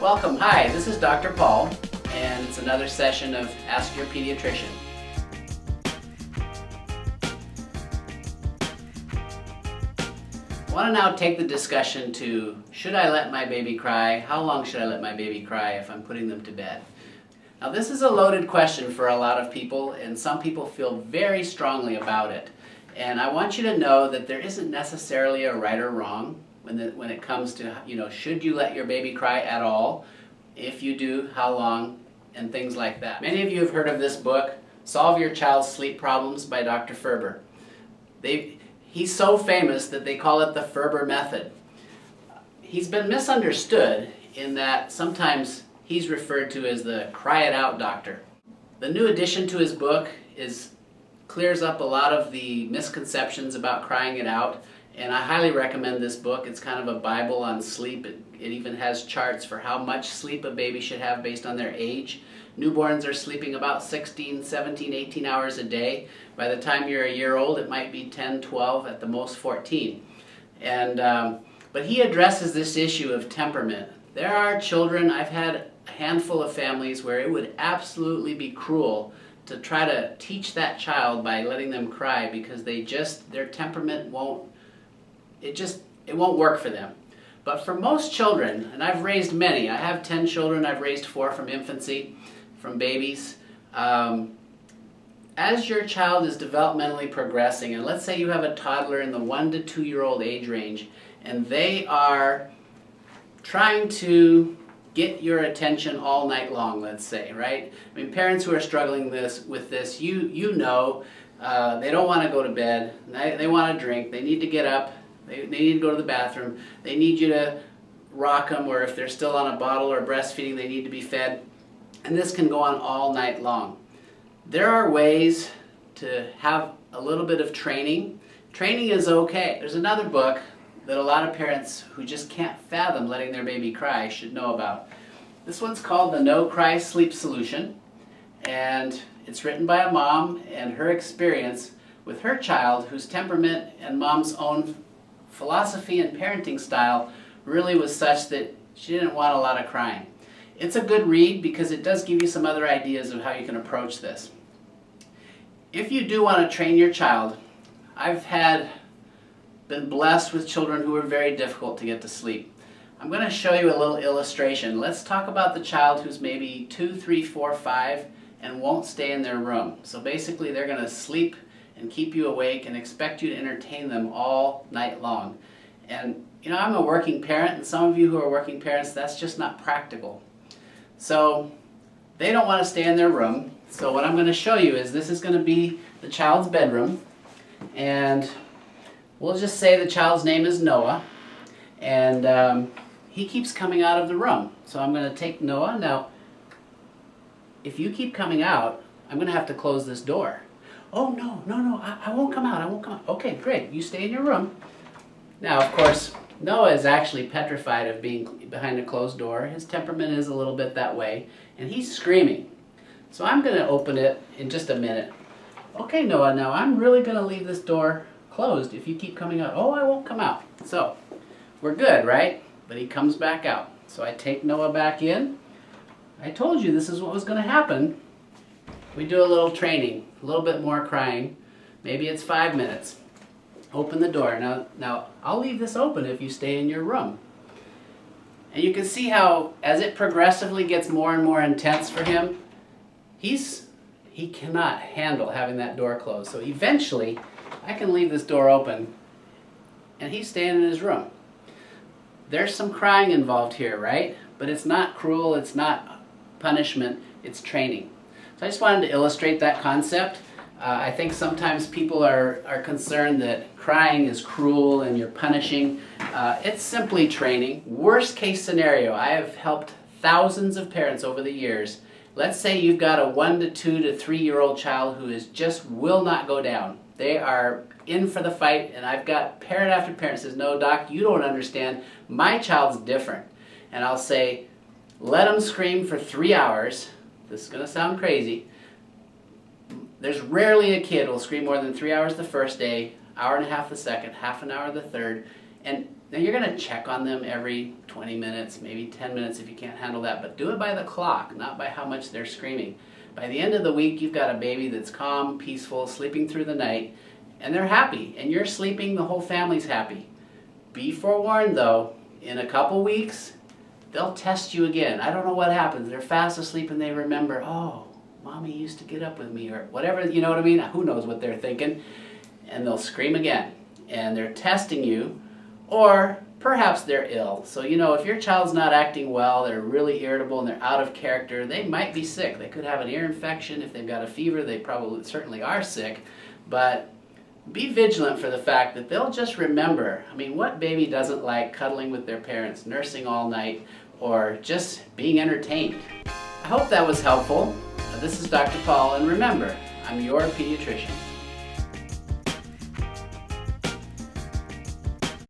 Welcome. Hi, this is Dr. Paul, and it's another session of Ask Your Pediatrician. I want to now take the discussion to, should I let my baby cry? How long should I let my baby cry if I'm putting them to bed? Now this is a loaded question for a lot of people, and some people feel very strongly about it. And I want you to know that there isn't necessarily a right or wrong when it comes to, should you let your baby cry at all? If you do, how long? And things like that. Many of you have heard of this book, Solve Your Child's Sleep Problems by Dr. Ferber. He's so famous that they call it the Ferber method. He's been misunderstood in that sometimes he's referred to as the cry it out doctor. The new addition to his book clears up a lot of the misconceptions about crying it out, and I highly recommend this book. It's kind of a Bible on sleep. It even has charts for how much sleep a baby should have based on their age. Newborns are sleeping about 16, 17, 18 hours a day. By the time you're a year old, it might be 10, 12, at the most 14. But he addresses this issue of temperament. There are children, I've had a handful of families where it would absolutely be cruel to try to teach that child by letting them cry because their temperament won't work for them. But for most children, and I've raised many, I have 10 children, I've raised 4 from infancy, from babies. As your child is developmentally progressing, and let's say you have a toddler in the 1 to 2 year old age range, and they are trying to get your attention all night long, let's say, right? I mean, parents who are struggling with this, you know, they don't want to go to bed, they want to drink, they need to get up, they need to go to the bathroom, they need you to rock them, or if they're still on a bottle or breastfeeding, they need to be fed. And this can go on all night long. There are ways to have a little bit of training. Training is okay. There's another book that a lot of parents who just can't fathom letting their baby cry should know about. This one's called The No Cry Sleep Solution, and it's written by a mom and her experience with her child whose temperament and mom's own philosophy and parenting style really was such that she didn't want a lot of crying. It's a good read because it does give you some other ideas of how you can approach this. If you do want to train your child, I've been blessed with children who are very difficult to get to sleep. I'm going to show you a little illustration. Let's talk about the child who's maybe 2, 3, 4, 5 and won't stay in their room. So basically they're going to sleep and keep you awake and expect you to entertain them all night long. And I'm a working parent, and some of you who are working parents, that's just not practical. So they don't want to stay in their room. So what I'm going to show you is this is going to be the child's bedroom, and we'll just say the child's name is Noah, and he keeps coming out of the room. So I'm going to take Noah. Now, if you keep coming out, I'm going to have to close this door. Oh, no, I won't come out, I won't come out. Okay, great, you stay in your room. Now, of course, Noah is actually petrified of being behind a closed door. His temperament is a little bit that way, and he's screaming. So I'm going to open it in just a minute. Okay, Noah, now I'm really going to leave this door closed if you keep coming out. Oh, I won't come out. So, we're good, right? But he comes back out. So I take Noah back in. I told you this is what was going to happen. We do a little training, a little bit more crying. Maybe it's 5 minutes. Open the door. Now I'll leave this open if you stay in your room. And you can see how as it progressively gets more and more intense for him, he cannot handle having that door closed. So eventually I can leave this door open and he's staying in his room. There's some crying involved here, right? But it's not cruel, it's not punishment, it's training. So I just wanted to illustrate that concept. I think sometimes people are concerned that crying is cruel and you're punishing. It's simply training. Worst case scenario, I have helped thousands of parents over the years. Let's say you've got a 1 to 2 to 3 year old child who just will not go down. They are in for the fight, and I've got parent after parent says, no, doc, you don't understand. My child's different. And I'll say, let them scream for 3 hours. This is going to sound crazy. There's rarely a kid who will scream more than 3 hours the first day, hour and a half the second, half an hour the third, and Now you're going to check on them every 20 minutes, maybe 10 minutes if you can't handle that, but do it by the clock, not by how much they're screaming. By the end of the week, you've got a baby that's calm, peaceful, sleeping through the night, and they're happy, and you're sleeping, the whole family's happy. Be forewarned though, in a couple weeks, they'll test you again. I don't know what happens. They're fast asleep and they remember, oh, mommy used to get up with me, or whatever, you know what I mean? Who knows what they're thinking? And they'll scream again. And they're testing you, or perhaps they're ill. So, you know, if your child's not acting well, they're really irritable and they're out of character, they might be sick. They could have an ear infection. If they've got a fever, they certainly are sick. But be vigilant for the fact that they'll just remember. I mean, what baby doesn't like cuddling with their parents, nursing all night, or just being entertained? I hope that was helpful. This is Dr. Paul, and remember, I'm your pediatrician.